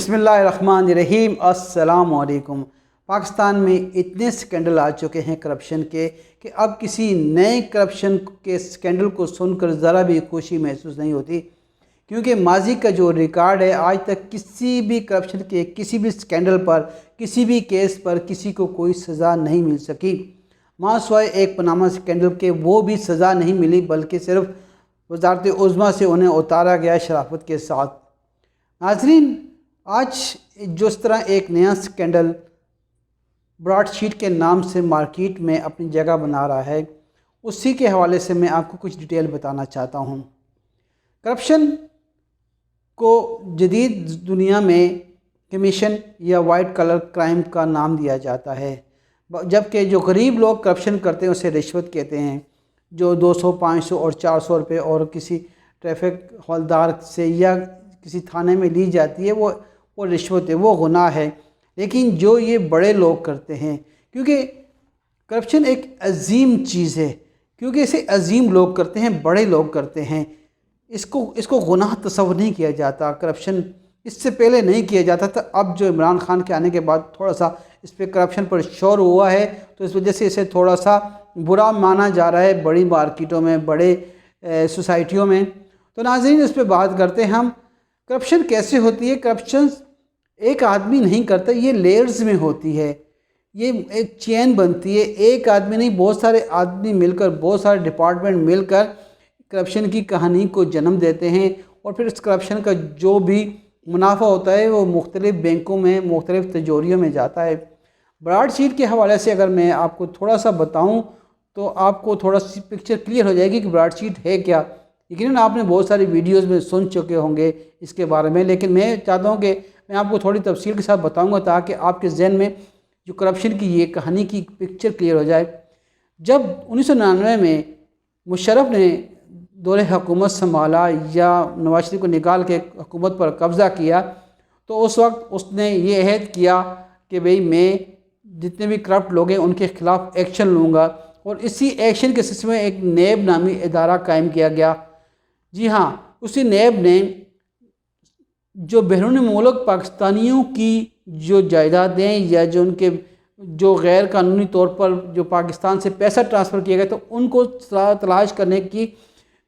बिस्मिल्लाहिर्रहमानिर्रहीम। अस्सलाम वालेकुम। पाकिस्तान में इतने स्कैंडल आ चुके हैं करप्शन के कि अब किसी नए करप्शन के स्कैंडल को सुनकर ज़रा भी खुशी महसूस नहीं होती, क्योंकि माजी का जो रिकॉर्ड है, आज तक किसी भी करप्शन के किसी भी स्कैंडल पर, किसी भी केस पर किसी को कोई सज़ा नहीं मिल सकी। मासवाए एक पनामा स्कैंडल के वो भी सज़ा नहीं मिली, बल्कि सिर्फ वज़ारत उज़्मा से उन्हें उतारा गया शराफत के साथ। नाज़रीन, आज जिस तरह एक नया स्कैंडल ब्रॉडशीट के नाम से मार्केट में अपनी जगह बना रहा है, उसी के हवाले से मैं आपको कुछ डिटेल बताना चाहता हूँ। करप्शन को जदीद दुनिया में कमीशन या वाइट कलर क्राइम का नाम दिया जाता है, जबकि जो गरीब लोग करप्शन करते हैं उसे रिश्वत कहते हैं। जो 200, 500 और 400 रुपये और किसी ट्रैफिक हवलदार से या किसी थाने में ली जाती है, वो रिश्वत है, वो गुनाह है। लेकिन जो ये बड़े लोग करते हैं, क्योंकि करप्शन एक अजीम चीज़ है, क्योंकि इसे अजीम लोग करते हैं, बड़े लोग करते हैं, इसको गुनाह तस्वर नहीं किया जाता। करप्शन इससे पहले नहीं किया जाता था, अब जो इमरान खान के आने के बाद थोड़ा सा इस पर करप्शन पर शोर हुआ है, तो इस वजह से इसे थोड़ा सा बुरा माना जा रहा है बड़ी मार्केटों में, बड़े सोसाइटियों में। तो नाज़रीन, इस पर बात करते हैं हम। करप्शन कैसे होती है? करप्शन एक आदमी नहीं करता, ये लेयर्स में होती है, ये एक चेन बनती है। एक आदमी नहीं, बहुत सारे आदमी मिलकर, बहुत सारे डिपार्टमेंट मिलकर करप्शन की कहानी को जन्म देते हैं, और फिर इस करप्शन का जो भी मुनाफा होता है वो मुख्तलिफ़ बैंकों में, मुख्तलिफ़ तिजोरियों में जाता है। ब्रॉडशीट के हवाले से अगर मैं आपको थोड़ा सा बताऊं तो आपको थोड़ा सी पिक्चर क्लियर हो जाएगी कि ब्रॉडशीट है क्या। यकीनन आपने बहुत सारी वीडियोस में सुन चुके होंगे इसके बारे में, लेकिन मैं चाहता हूं कि मैं आपको थोड़ी तफसील के साथ बताऊंगा ताकि आपके जहन में जो करप्शन की ये कहानी की पिक्चर क्लियर हो जाए। जब 1999 में मुशर्रफ ने दौरे हुकूमत संभाला या नवाज शरीफ को निकाल के हुकूमत पर कब्ज़ा किया, तो उस वक्त उसने ये अहद किया कि भाई मैं जितने भी करप्ट लोग हैं उनके ख़िलाफ़ एक्शन लूँगा, और इसी एक्शन के सिलसिले में एक नेब नामी इदारा कायम किया गया। जी हाँ, उसी नेब ने जो बैरून मुल्क पाकिस्तानियों की जो जायदादें या जो उनके जो गैर कानूनी तौर पर जो पाकिस्तान से पैसा ट्रांसफ़र किया गया, तो उनको तलाश करने की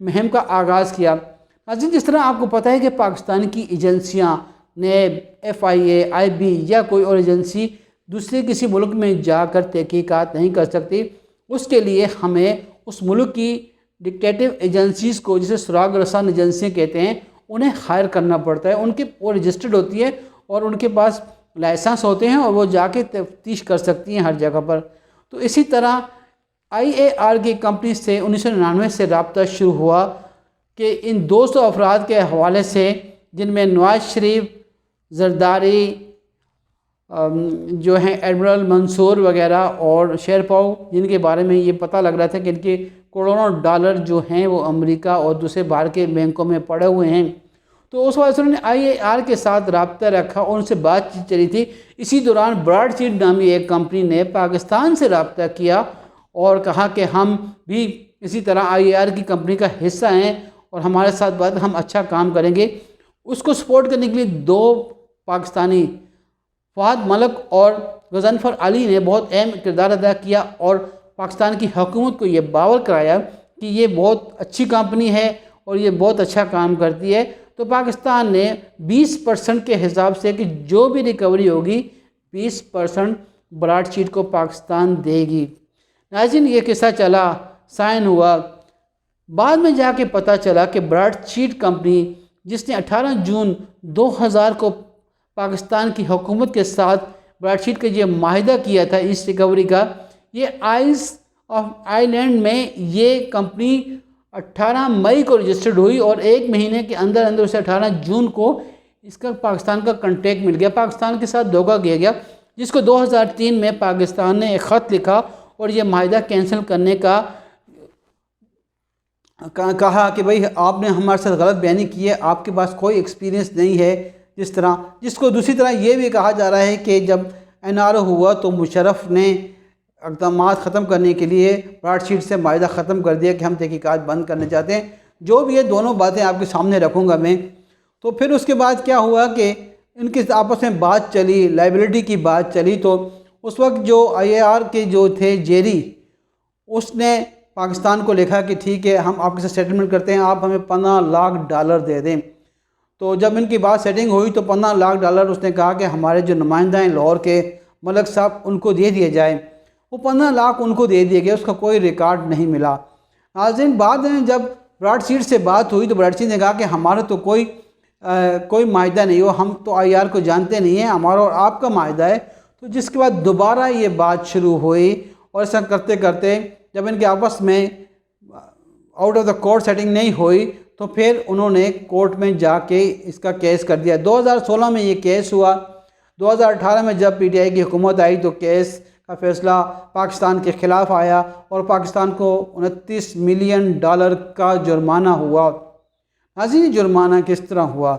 मुहिम का आगाज़ किया। नाज़रीन, जिस तरह आपको पता है कि पाकिस्तान की एजेंसियाँ नेब, FIA, IB या कोई और एजेंसी दूसरे किसी मुल्क में जाकर तहकीकात नहीं कर सकती, उसके लिए हमें उस मुल्क की डिक्टेटिव एजेंसीज़ को, जिसे सुराग रसान एजेंसियाँ कहते हैं, उन्हें हायर करना पड़ता है। वो रजिस्टर्ड होती है और उनके पास लाइसेंस होते हैं और वो जाके तफ्तीश कर सकती हैं हर जगह पर। तो इसी तरह IAR की कंपनी से 1999 से रब्ता शुरू हुआ कि इन 200 अफराद के हवाले से, जिनमें नवाज शरीफ, जरदारी, जो हैं एडमिरल मंसूर वगैरह और शेरपाव, जिनके बारे में ये पता लग रहा था कि इनके करोड़ों डॉलर जो हैं वो अमेरिका और दूसरे बाहर के बैंकों में पड़े हुए हैं। तो उस वजह से उन्होंने IAR के साथ रब्ता रखा और उनसे बातचीत चली थी। इसी दौरान ब्रॉडशीट नामी एक कंपनी ने पाकिस्तान से रब्ता किया और कहा कि हम भी इसी तरह IAR की कंपनी का हिस्सा हैं और हमारे साथ बात, हम अच्छा काम करेंगे। उसको सपोर्ट करने के लिए 2 पाकिस्तानी, फहद मलिक और गज़नफ़र अली ने बहुत अहम किरदार अदा किया और पाकिस्तान की हुकूमत को ये बावर कराया कि ये बहुत अच्छी कंपनी है और ये बहुत अच्छा काम करती है। तो पाकिस्तान ने 20% के हिसाब से कि जो भी रिकवरी होगी 20% ब्रॉडशीट को पाकिस्तान देगी। नाज़रीन, ये किस्सा चला, साइन हुआ। बाद में जाके पता चला कि ब्रॉडशीट कंपनी, जिसने 18 जून 2000 को पाकिस्तान की हुकूमत के साथ ब्रॉडशीट का ये माहिदा किया था इस रिकवरी का, ये आइल्स ऑफ आइलैंड में ये कंपनी 18 मई को रजिस्टर्ड हुई और 1 महीने के अंदर अंदर उसे 18 जून को इसका पाकिस्तान का कॉन्ट्रैक्ट मिल गया। पाकिस्तान के साथ धोखा किया गया, जिसको 2003 में पाकिस्तान ने एक ख़त लिखा और ये माहिदा कैंसिल करने का कहा कि भाई आपने हमारे साथ गलत बयानी की है, आपके पास कोई एक्सपीरियंस नहीं है। जिसको दूसरी तरह ये भी कहा जा रहा है कि जब NRO हुआ तो मुशर्रफ ने इक़दाम ख़त्म करने के लिए ब्रॉडशीट से माहिदा ख़त्म कर दिया कि हम तहकीकात बंद करना चाहते हैं। जो भी है, दोनों बातें आपके सामने रखूँगा मैं। तो फिर उसके बाद क्या हुआ कि ان کی آپس میں بات چلی، لائبلٹی کی بات چلی، تو اس وقت جو IAR کے جو تھے جیری، اس نے پاکستان کو لکھا کہ ٹھیک ہے ہم آپ کے ساتھ سیٹلمنٹ کرتے ہیں، آپ ہمیں $15 لاکھ دے دیں۔ تو جب ان کی بات سیٹنگ ہوئی تو $15 لاکھ اس نے کہا کہ ہمارے جو نمائندہ ہیں لاہور کے ملک صاحب، ان کو دے دیا جائے۔ وہ 15 لاکھ ان کو دے دیے گئے، اس کا کوئی ریکارڈ نہیں ملا۔ ناظرین، بعد میں جب براڈ شیٹ سے بات ہوئی تو براڈ شیٹ نے کہا کہ ہمارا تو کوئی معاہدہ نہیں ہو، ہم تو IAR کو جانتے نہیں ہیں، ہمارا اور آپ کا معاہدہ ہے۔ تو جس کے بعد دوبارہ یہ بات شروع ہوئی، اور ایسا کرتے کرتے جب ان کے آپس میں out of the court setting نہیں ہوئی تو پھر انہوں نے کورٹ میں جا کے اس کا کیس کر دیا۔ 2016 میں یہ کیس ہوا۔ 2018 میں جب PTI کی حکومت آئی تو کیس کا فیصلہ پاکستان کے خلاف آیا، اور پاکستان کو $29 ملین کا جرمانہ ہوا۔ ناظرین، جرمانہ کس طرح ہوا؟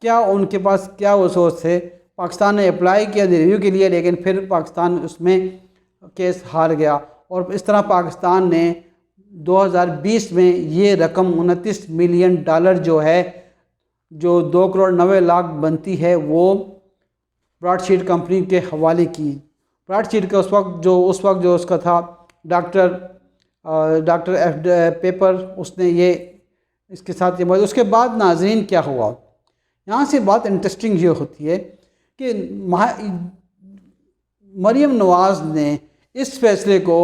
کیا ان کے پاس کیا وسوس تھے؟ پاکستان نے اپلائی کیا ریویو کے لیے، لیکن پھر پاکستان اس میں کیس ہار گیا، اور اس طرح پاکستان نے 2020 میں یہ رقم $29 ملین جو ہے، جو 2.90 کروڑ بنتی ہے، وہ براڈ شیٹ کمپنی کے حوالے کی۔ براڈ شیٹ کا اس وقت جو اس کا تھا ڈاکٹر پیپر، اس نے یہ اس کے ساتھ یہ اس کے بعد ناظرین کیا ہوا؟ یہاں سے بات انٹرسٹنگ یہ ہوتی ہے کہ مریم نواز نے اس فیصلے کو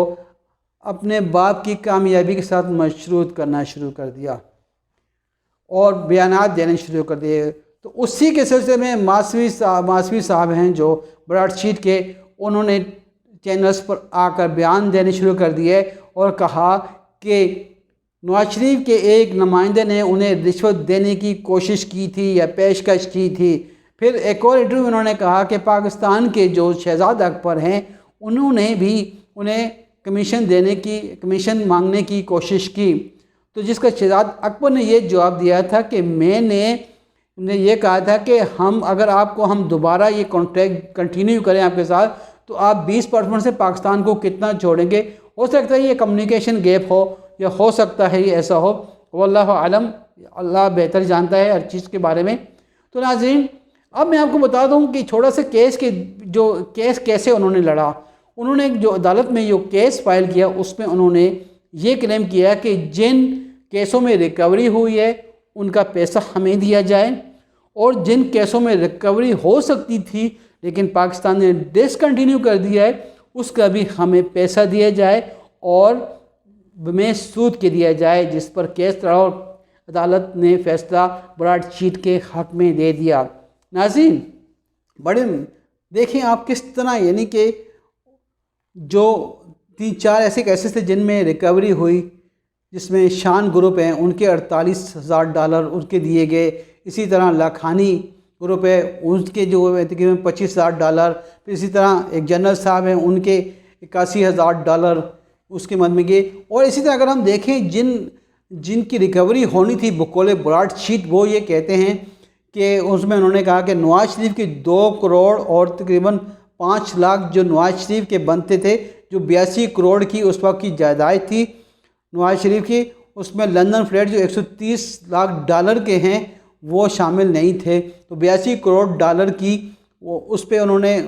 اپنے باپ کی کامیابی کے ساتھ مشروط کرنا شروع کر دیا اور بیانات دینے شروع کر دیے۔ تو اسی کے سلسلے میں ماسوی صاحب ہیں جو براڈ شیٹ کے، انہوں نے چینلز پر آ کر بیان دینے شروع کر دیے اور کہا کہ نواز شریف کے ایک نمائندے نے انہیں رشوت دینے کی کوشش کی تھی یا پیشکش کی تھی۔ پھر ایک اور انٹرویو انہوں نے کہا کہ پاکستان کے جو شہزاد اکبر ہیں، انہوں نے بھی انہیں کمیشن مانگنے کی کوشش کی۔ تو جس کا شہزاد اکبر نے یہ جواب دیا تھا کہ میں نے یہ کہا تھا کہ اگر آپ کو ہم دوبارہ یہ کانٹریکٹ کنٹینیو کریں آپ کے ساتھ، تو آپ 20% سے پاکستان کو کتنا چھوڑیں گے؟ ہو سکتا ہے یہ کمیونیکیشن گیپ ہو، یا ہو سکتا ہے یہ ایسا ہو، واللہ عالم، اللہ بہتر جانتا ہے ہر چیز کے بارے میں۔ تو ناظرین، اب میں آپ کو بتا دوں کہ چھوٹا سا کیس کیسے انہوں نے لڑا۔ انہوں نے جو عدالت میں جو کیس فائل کیا، اس میں انہوں نے یہ کلیم کیا کہ جن کیسوں میں ریکوری ہوئی ہے ان کا پیسہ ہمیں دیا جائے، اور جن کیسوں میں ریکوری ہو سکتی تھی لیکن پاکستان نے ڈسکنٹینیو کر دیا ہے، اس کا بھی ہمیں پیسہ دیا جائے اور میں سود کے دیا جائے، جس پر کیس لڑا اور عدالت نے فیصلہ براڈ شیٹ کے حق میں دے دیا۔ ناظرین، دیکھیں آپ کس طرح، یعنی کہ جو 3-4 ایسے کیسز تھے جن میں ریکوری ہوئی، جس میں شان گروپ ہیں ان کے $48,000 ان کے دیے گئے، اسی طرح لاکھانی گروپ ہے ان کے جو تقریباً $25,000، پھر اسی طرح ایک جنرل صاحب ہیں ان کے $81,000 اس کے مد میں گئے۔ اور اسی طرح اگر ہم دیکھیں جن کی ریکوری ہونی تھی بقول براڈ شیٹ، وہ یہ کہتے ہیں کہ اس میں انہوں نے کہا کہ نواز شریف کی 2 کروڑ اور تقریباً 5 لاکھ جو نواز شریف کے بنتے تھے، جو 82 کروڑ کی اس وقت کی جائیداد تھی نواز شریف کی، اس میں لندن فلیٹ جو $130 لاکھ کے ہیں وہ شامل نہیں تھے۔ تو 82 کروڑ کی اس پہ انہوں نے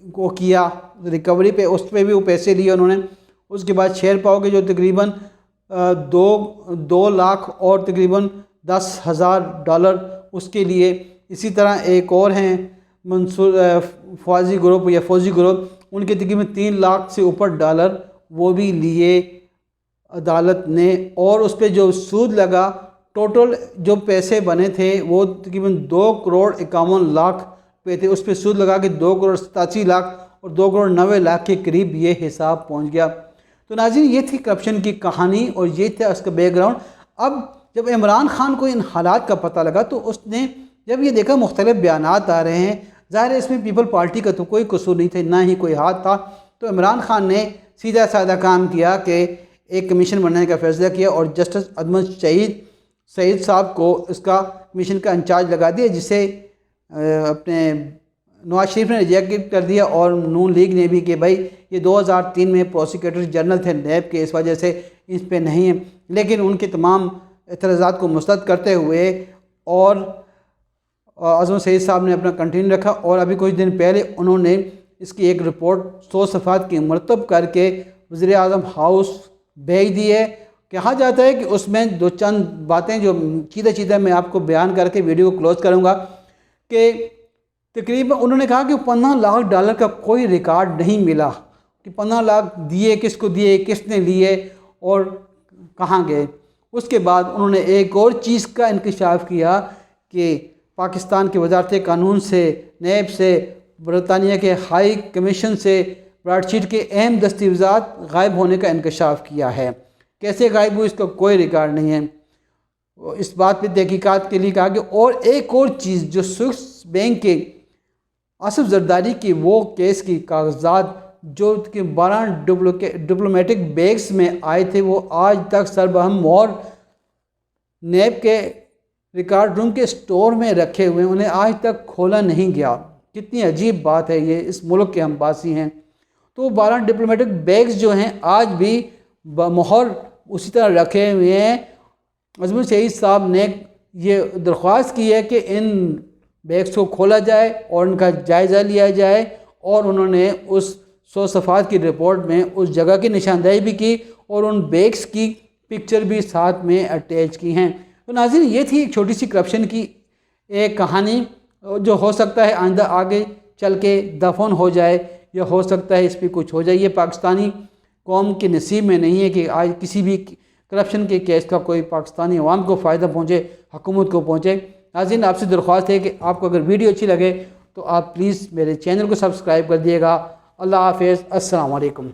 وہ کیا ریکوری پہ، اس پہ بھی وہ پیسے لیے انہوں نے۔ اس کے بعد شیر پاؤ کے جو تقریباً 2 لاکھ اور تقریباً $10,000 اس کے لیے۔ اسی طرح ایک اور ہیں فوزی گروپ، ان کے تقریباً 3 لاکھ سے اوپر ڈالر وہ بھی لیے عدالت نے، اور اس پہ جو سود لگا، ٹوٹل جو پیسے بنے تھے وہ تقریباً 2 کروڑ 51 لاکھ پہ تھے، اس پہ سود لگا کے 2 کروڑ 87 لاکھ اور 2 کروڑ 90 لاکھ کے قریب یہ حساب پہنچ گیا۔ تو ناظرین، یہ تھی کرپشن کی کہانی اور یہ تھا اس کا بیک گراؤنڈ۔ اب جب عمران خان کو ان حالات کا پتہ لگا تو اس نے جب یہ دیکھا مختلف بیانات آ رہے ہیں، ظاہر ہے اس میں پیپل پارٹی کا تو کوئی قصور نہیں تھا، نہ ہی کوئی ہاتھ تھا، تو عمران خان نے سیدھا سادہ کام کیا کہ ایک کمیشن بنانے کا فیصلہ کیا اور جسٹس عدمن سعید صاحب کو اس کا کمیشن کا انچارج لگا دیا، جسے اپنے نواز شریف نے ریجیکٹ کر دیا اور نون لیگ نے بھی کہ بھائی یہ 2003 میں پروسیکیوٹر جنرل تھے نیب کے، اس وجہ سے اس پہ نہیں ہیں، لیکن ان کے تمام اعتراضات کو مسترد کرتے ہوئے اور अज़म सईद साहब ने अपना कंटिन्यू रखा और अभी कुछ दिन पहले उन्होंने इसकी एक रिपोर्ट 100 सफ़हात की मरतब करके वज़ीर आज़म हाउस भेज दी है। कहा जाता है कि उसमें दो चंद बातें जो चीज़ा मैं आपको बयान करके वीडियो को क्लोज़ करूँगा कि तकरीबन उन्होंने कहा कि $15 लाख का कोई रिकॉर्ड नहीं मिला कि 15 लाख दिए, किसको दिए, किसने लिए और कहाँ गए। उसके बाद उन्होंने एक और चीज़ का इंकशाफ किया कि पाकिस्तान के वज़ारत कानून से, नैब से, बरतानिया के हाई कमीशन से ब्रॉडशीट के अहम दस्तावेज़ात गायब होने का इंकशाफ किया है। कैसे गायब हुई इसका कोई रिकॉर्ड नहीं है। इस बात पे तहकीकात के लिए कहा कि और एक और चीज़ जो स्विस बैंक के आसिफ जरदारी की वो केस की कागजात जो कि 12 डिप्लोमेटिक बैग्स में आए थे वो आज तक सरबहम और नैब के रिकॉर्ड रूम के स्टोर में रखे हुए हैं, उन्हें आज तक खोला नहीं गया। कितनी अजीब बात है ये, इस मुल्क के हम बासी हैं। तो 12 डिप्लोमेटिक बैग्स जो हैं आज भी मोहर उसी तरह रखे हुए हैं। अज़म सईद साहब ने ये दरख्वास्त की है कि इन बैग्स को खोला जाए और उनका जायज़ा लिया जाए और उन्होंने उस 100 सफ़हात की रिपोर्ट में उस जगह की निशानदेही भी की और उन बैग्स की पिक्चर भी साथ में अटैच की हैं। तो नाज़रीन, ये थी एक छोटी सी करप्शन की एक कहानी जो हो सकता है आइंदा आगे चल के दफन हो जाए या हो सकता है इस पर कुछ हो जाए। ये पाकिस्तानी कौम के नसीब में नहीं है कि आज किसी भी करप्शन के केस का कोई पाकिस्तानी अवाम को फ़ायदा पहुँचे, हुकूमत को पहुँचे। नाज़रीन, आपसे दरख्वास्त है कि आपको अगर वीडियो अच्छी लगे तो आप प्लीज़ मेरे चैनल को सब्सक्राइब कर दिएगा। अल्लाह हाफ़िज़, अस्सलाम वालेकुम।